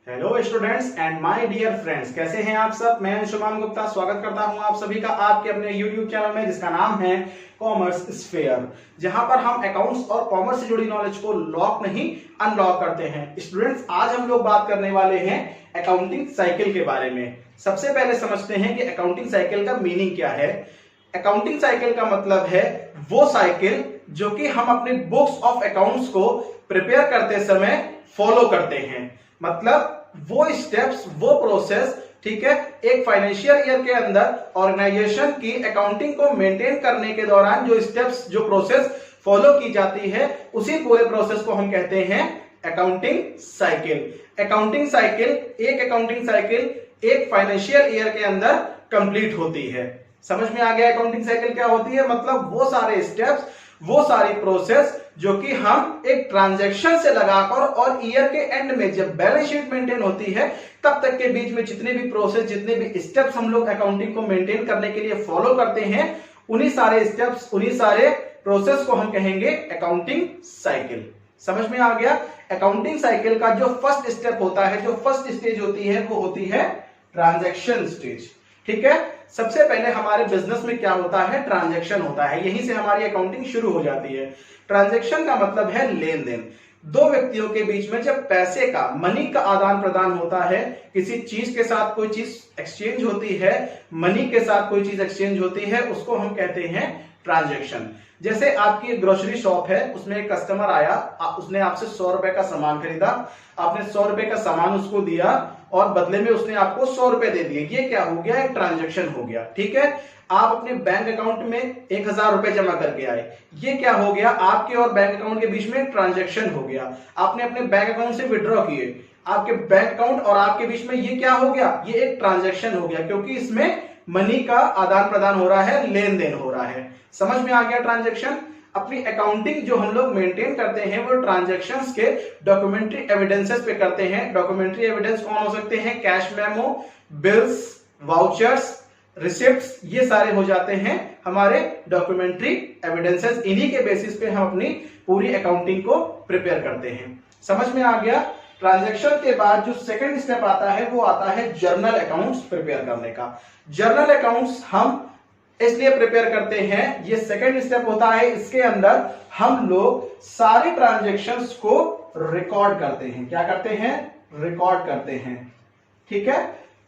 Hello students and my dear friends, कैसे हैं आप सब। मैं शुभम गुप्ता स्वागत करता हूं आप सभी का आपके अपने YouTube चैनल में, जिसका नाम है कॉमर्स स्फेयर, जहां पर हम अकाउंट्स और कॉमर्स से जुड़ी नॉलेज को लॉक नहीं अनलॉक करते हैं। स्टूडेंट्स, आज हम लोग बात करने वाले हैं अकाउंटिंग साइकिल के बारे में। सबसे पहले समझते हैं कि अकाउंटिंग साइकिल का मीनिंग क्या है। अकाउंटिंग साइकिल का मतलब है वो साइकिल जो कि हम अपने बुक्स ऑफ अकाउंट्स को प्रिपेयर करते समय फॉलो करते हैं। मतलब वो स्टेप्स, वो प्रोसेस, ठीक है, एक फाइनेंशियल ईयर के अंदर ऑर्गेनाइजेशन की अकाउंटिंग को मेंटेन करने के दौरान जो स्टेप्स, जो प्रोसेस फॉलो की जाती है, उसी पूरे प्रोसेस को हम कहते हैं अकाउंटिंग साइकिल। अकाउंटिंग साइकिल, एक अकाउंटिंग साइकिल एक फाइनेंशियल ईयर के अंदर कंप्लीट होती है। समझ में आ गया अकाउंटिंग साइकिल क्या होती है। मतलब वो सारे स्टेप्स, वो सारी प्रोसेस जो कि हम एक ट्रांजैक्शन से लगाकर और ईयर के एंड में जब बैलेंस शीट मेंटेन होती है तब तक के बीच में जितने भी प्रोसेस, जितने भी स्टेप्स हम लोग अकाउंटिंग को मेंटेन करने के लिए फॉलो करते हैं, उन्हीं सारे स्टेप्स, उन्हीं सारे प्रोसेस को हम कहेंगे अकाउंटिंग साइकिल। समझ में आ गया। अकाउंटिंग साइकिल का जो फर्स्ट स्टेप होता है, जो फर्स्ट स्टेज होती है, वो होती है ट्रांजैक्शन स्टेज। ठीक है। सबसे पहले हमारे बिजनेस में क्या होता है, ट्रांजैक्शन होता है। यहीं से हमारी अकाउंटिंग शुरू हो जाती है। ट्रांजैक्शन का मतलब है लेन देन। दो व्यक्तियों के बीच में जब पैसे का, मनी का आदान प्रदान होता है, किसी चीज के साथ कोई चीज एक्सचेंज होती है, मनी के साथ कोई चीज एक्सचेंज होती है, उसको हम कहते हैं ट्रांजैक्शन। जैसे आपकी ग्रोसरी शॉप है, उसमें एक कस्टमर आया, उसने आपसे 100 रुपए का सामान खरीदा, आपने 100 रुपए का सामान उसको दिया और बदले में उसने आपको 100 रुपए दे दिए। ये क्या हो गया, एक ट्रांजैक्शन हो गया। ठीक है। आप अपने बैंक अकाउंट में 1000 रुपए जमा करके आए, ये क्या हो गया, आपके और बैंक अकाउंट के बीच में ट्रांजैक्शन हो गया। आपने अपने बैंक अकाउंट से विड्रॉ किए, आपके बैंक अकाउंट और आपके बीच में ये क्या हो गया, ये एक ट्रांजैक्शन हो गया, क्योंकि इसमें मनी का आदान प्रदान हो रहा है, लेन देन हो रहा है। समझ में आ गया ट्रांजैक्शन। अपनी अकाउंटिंग जो हम लोग मेंटेन करते हैं वो ट्रांजैक्शंस के डॉक्यूमेंट्री एविडेंसेस पे करते हैं। डॉक्यूमेंट्री एविडेंस कौन हो सकते हैं, cash memo, bills, vouchers, receipts, ये सारे हो जाते हैं हमारे डॉक्यूमेंट्री एविडेंसेस। इन्हीं के बेसिस पे हम अपनी पूरी अकाउंटिंग को प्रिपेयर करते हैं। समझ में आ गया। ट्रांजैक्शन के बाद जो सेकंड स्टेप आता है वो आता है जर्नल अकाउंट्स प्रिपेयर करने का। जर्नल अकाउंट्स हम इसलिए प्रिपेयर करते हैं, ये सेकंड स्टेप होता है, इसके अंदर हम लोग सारे ट्रांजैक्शंस को रिकॉर्ड करते हैं। क्या करते हैं, रिकॉर्ड करते हैं। ठीक है।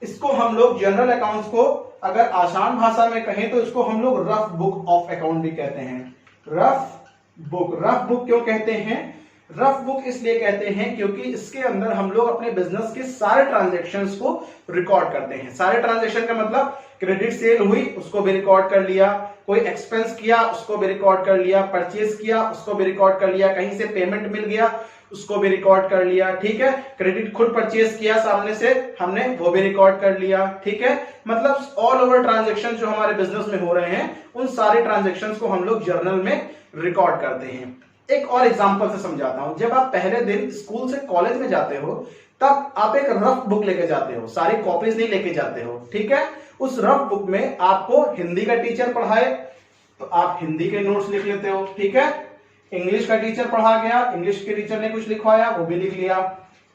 इसको हम लोग जनरल अकाउंट्स को, अगर आसान भाषा में कहें तो इसको हम लोग रफ बुक ऑफ अकाउंट भी कहते हैं। Rough book. रफ बुक क्यों कहते हैं, रफ बुक इसलिए कहते हैं क्योंकि इसके अंदर हम लोग अपने बिजनेस के सारे ट्रांजैक्शंस को रिकॉर्ड करते हैं। सारे ट्रांजैक्शन का मतलब क्रेडिट सेल हुई, उसको भी रिकॉर्ड कर लिया, कोई एक्सपेंस किया, उसको भी रिकॉर्ड कर लिया, परचेज किया, उसको भी रिकॉर्ड कर लिया, कहीं से पेमेंट मिल गया, उसको भी रिकॉर्ड कर लिया। ठीक है। क्रेडिट खुद परचेज किया सामने से हमने, वो भी रिकॉर्ड कर लिया। ठीक है। मतलब ऑल ओवर ट्रांजैक्शन जो हमारे बिजनेस में हो रहे हैं, उन सारे ट्रांजैक्शंस को हम लोग जर्नल में रिकॉर्ड करते हैं। एक और एग्जांपल से समझाता हूं। जब आप पहले दिन स्कूल से कॉलेज में जाते हो तब आप एक रफ बुक लेके जाते हो, सारी कॉपीज नहीं लेके जाते हो। ठीक है। उस रफ बुक में आपको हिंदी का टीचर पढ़ाए तो आप हिंदी के नोट्स लिख लेते हो। ठीक है। इंग्लिश का टीचर पढ़ा गया, इंग्लिश के टीचर ने कुछ लिखवाया, वो भी लिख लिया।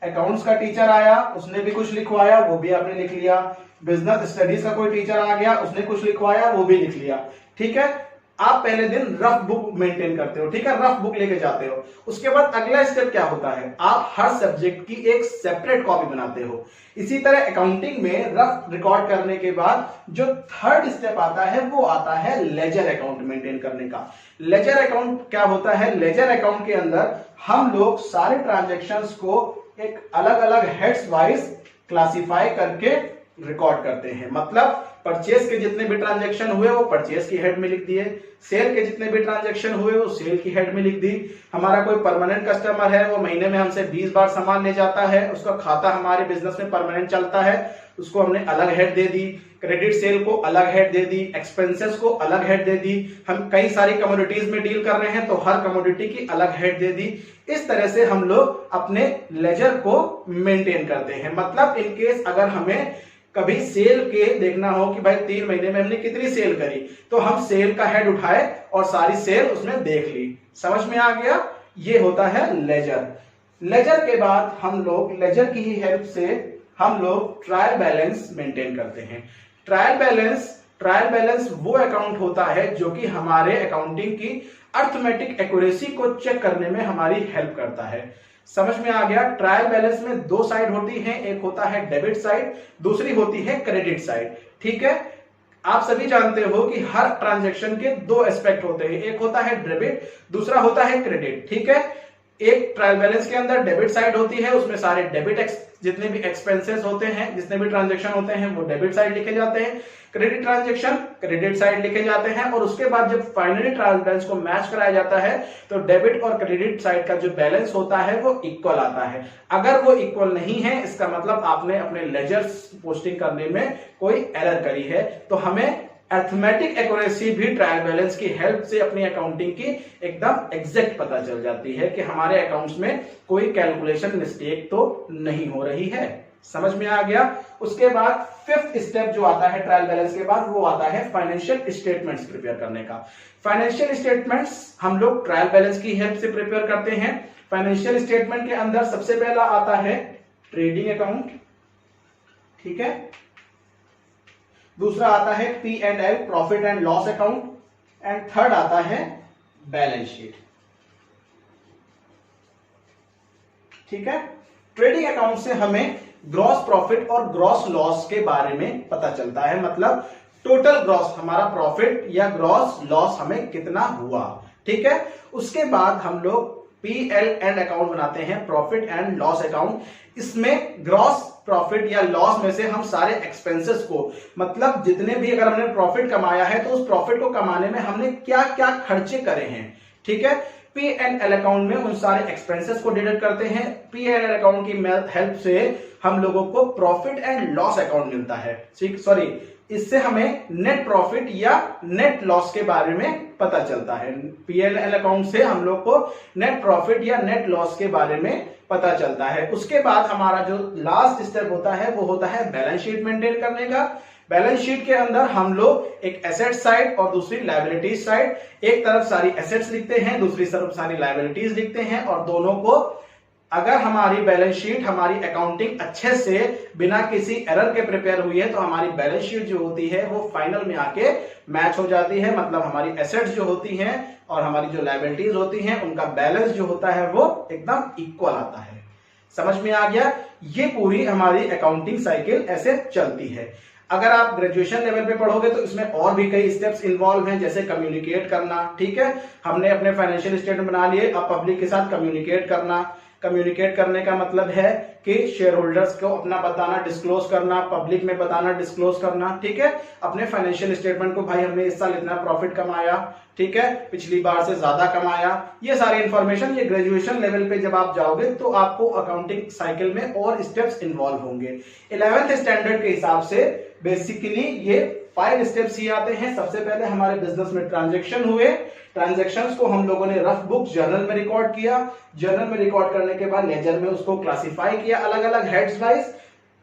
अकाउंट्स का टीचर आया, उसने भी कुछ लिखवाया, वो भी आपने लिख लिया। बिजनेस स्टडीज का कोई टीचर आ गया, उसने कुछ लिखवाया, वो भी लिख लिया। ठीक है। आप पहले दिन रफ बुक मेंटेन करते हो। ठीक है। रफ बुक लेके जाते हो। उसके बाद अगला स्टेप क्या होता है, आप हर सब्जेक्ट की एक सेपरेट कॉपी बनाते हो। इसी तरह अकाउंटिंग में रफ रिकॉर्ड करने के बाद जो थर्ड स्टेप आता है वो आता है लेजर अकाउंट मेंटेन करने का। लेजर अकाउंट क्या होता है, लेजर अकाउंट के अंदर हम लोग सारे ट्रांजैक्शंस को एक अलग अलग हेड्स वाइज क्लासिफाई करके रिकॉर्ड करते हैं। मतलब परचेज के जितने भी ट्रांजैक्शन हुए वो परचेज की हेड में लिख दिए, सेल के जितने भी ट्रांजैक्शन हुए वो सेल की हेड में लिख दी। हमारा कोई परमानेंट कस्टमर है, वो महीने में हमसे 20 बार सामान ले जाता है, उसका खाता हमारे बिजनेस में परमानेंट चलता है, उसको हमने अलग head they the. Credit sale को अलग हेड दे दी, एक्सपेंसेस को अलग हेड दे दी। हम कई सारी कमोडिटीज में डील कर रहे हैं तो हर कमोडिटी की अलग हेड दे दी। इस तरह से हम लोग अपने लेजर को मेंटेन करते हैं। मतलब इनकेस अगर हमें कभी सेल के देखना हो कि भाई 3 महीने में हमने कितनी सेल करी, तो हम सेल का हेड उठाए और सारी सेल उसमें देख ली। समझ में आ गया। ये होता है लेजर। लेजर के बाद हम लोग लेजर की ही हेल्प से हम लोग ट्रायल बैलेंस मेंटेन करते हैं। ट्रायल बैलेंस वो अकाउंट होता है जो कि हमारे अकाउंटिंग की अर्थमेटिक एक्यूरेसी को चेक करने में हमारी हेल्प करता है। समझ में आ गया? ट्रायल बैलेंस में दो साइड होती है, एक होता है डेबिट साइड, दूसरी होती है क्रेडिट साइड। ठीक है, आप सभी जानते हो कि हर ट्रांजैक्शन के दो एस्पेक्ट होते हैं, एक होता है डेबिट, दूसरा होता है क्रेडिट। ठीक है, एक ट्रायल बैलेंस के अंदर डेबिट साइड होती है, उसमें सारे डेबिट जितने भी एक्सपेंसेस होते हैं, जितने भी ट्रांजैक्शन होते हैं वो डेबिट साइड लिखे जाते हैं, क्रेडिट ट्रांजैक्शन क्रेडिट साइड लिखे जाते हैं। और उसके बाद जब फाइनली ट्रायल बैलेंस को मैच कराया जाता है तो डेबिट और क्रेडिट साइड का जो बैलेंस होता है वो इक्वल आता है। अगर वो इक्वल नहीं है, इसका मतलब आपने अपने लेजर पोस्टिंग करने में कोई एरर करी है। तो हमें अर्थमेटिक एक्यूरेसी भी ट्रायल बैलेंस की हेल्प से अपनी अकाउंटिंग की एकदम एग्जैक्ट पता चल जाती है कि हमारे अकाउंट्स में कोई कैलकुलेशन मिस्टेक तो नहीं हो रही है। समझ में आ गया? उसके बाद फिफ्थ स्टेप जो आता है ट्रायल बैलेंस के बाद, वो आता है फाइनेंशियल स्टेटमेंट्स प्रिपेयर करने का। फाइनेंशियल स्टेटमेंट्स हम लोग ट्रायल बैलेंस की हेल्प से प्रिपेयर करते हैं। फाइनेंशियल स्टेटमेंट के अंदर सबसे पहला आता है ट्रेडिंग अकाउंट, ठीक है, दूसरा आता है P&L profit and loss account, and third आता है बैलेंस शीट। ठीक है, ट्रेडिंग अकाउंट से हमें ग्रॉस प्रॉफिट और ग्रॉस लॉस के बारे में पता चलता है, मतलब टोटल ग्रॉस हमारा प्रॉफिट या ग्रॉस लॉस हमें कितना हुआ। ठीक है, उसके बाद हम लोग P&L अकाउंट बनाते हैं, प्रॉफिट एंड लॉस अकाउंट। इसमें ग्रॉस प्रॉफिट या लॉस में से हम सारे एक्सपेंसेस को, मतलब जितने भी अगर हमने प्रॉफिट कमाया है तो उस प्रॉफिट को कमाने में हमने क्या क्या खर्चे करे हैं। ठीक है, P&L अकाउंट में उन सारे एक्सपेंसेस को डिडक्ट करते हैं। P&L अकाउंट की हेल्प से हम लोगों को प्रॉफिट एंड लॉस अकाउंट मिलता है। सॉरी, इससे हमें नेट प्रॉफिट या नेट लॉस के बारे में पता चलता है। P&L अकाउंट से हम लोग को नेट प्रॉफिट या नेट लॉस के बारे में पता चलता है। उसके बाद हमारा जो लास्ट स्टेप होता है वो होता है बैलेंस शीट मेंटेन करने का। बैलेंस शीट के अंदर हम लोग एक एसेट साइड और दूसरी लायबिलिटीज साइड, एक तरफ सारी एसेट्स लिखते हैं, दूसरी तरफ सारी लायबिलिटीज लिखते हैं, और दोनों को अगर हमारी बैलेंस शीट, हमारी अकाउंटिंग अच्छे से बिना किसी एरर के प्रिपेयर हुई है तो हमारी बैलेंस शीट जो होती है वो फाइनल में आके मैच हो जाती है। मतलब हमारी एसेट्स जो होती हैं और हमारी जो लायबिलिटीज होती हैं उनका बैलेंस जो होता है वो एकदम इक्वल आता है। समझ में आ गया? ये पूरी हमारी अकाउंटिंग साइकिल ऐसे चलती है। अगर आप ग्रेजुएशन लेवल पे पढ़ोगे तो इसमें और भी कई स्टेप्स इन्वॉल्व हैं, जैसे कम्युनिकेट करना। ठीक है, हमने अपने फाइनेंशियल स्टेटमेंट बना लिए, अब पब्लिक के साथ कम्युनिकेट करना। कम्युनिकेट करने का मतलब है कि शेयर होल्डर्स को अपना बताना, डिस्क्लोज करना, पब्लिक में बताना, डिस्क्लोज करना। ठीक है, अपने फाइनेंशियल स्टेटमेंट को, भाई हमने इस साल इतना प्रॉफिट कमाया, ठीक है, पिछली बार से ज्यादा कमाया, ये सारी इंफॉर्मेशन, ये ग्रेजुएशन लेवल पे जब आप जाओगे तो आपको अकाउंटिंग साइकिल में और स्टेप्स इन्वॉल्व होंगे। 11th स्टैंडर्ड के हिसाब से बेसिकली ये 5 स्टेप्स ही आते हैं। सबसे पहले हमारे बिजनेस में ट्रांजैक्शन हुए, ट्रांजैक्शंस को हम लोगों ने रफ बुक जर्नल में रिकॉर्ड किया, जर्नल में रिकॉर्ड करने के बाद लेजर में उसको क्लासिफाई किया अलग अलग हेड्स वाइज।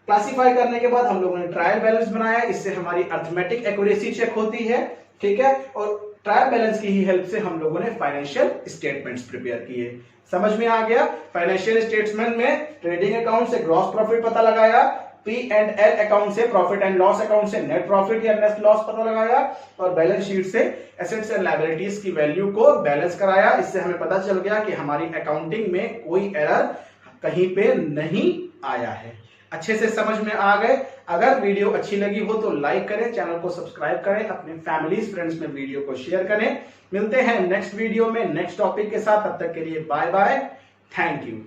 क्लासिफाई करने के बाद हम लोगों ने ट्रायल बैलेंस बनाया, इससे हमारी अर्थमेटिक एक्यूरेसी चेक होती है। ठीक है, और ट्रायल बैलेंस की ही हेल्प से हम लोगों ने फाइनेंशियल स्टेटमेंट्स प्रिपेयर किए। समझ में आ गया? फाइनेंशियल स्टेटमेंट में ट्रेडिंग अकाउंट से ग्रॉस प्रॉफिट पता लगाया, P&L अकाउंट से, प्रॉफिट एंड लॉस अकाउंट से नेट प्रॉफिट या नेट लॉस पता लगाया, और बैलेंस शीट से एसेट्स एंड लायबिलिटीज की वैल्यू को बैलेंस कराया। इससे हमें पता चल गया कि हमारी अकाउंटिंग में कोई एरर कहीं पे नहीं आया है। अच्छे से समझ में आ गए? अगर वीडियो अच्छी लगी हो तो लाइक करें, चैनल को सब्सक्राइब करें, अपने फैमिलीज फ्रेंड्स में वीडियो को शेयर करें। मिलते हैं नेक्स्ट वीडियो में नेक्स्ट टॉपिक के साथ, तब तक के लिए बाय बाय, थैंक यू।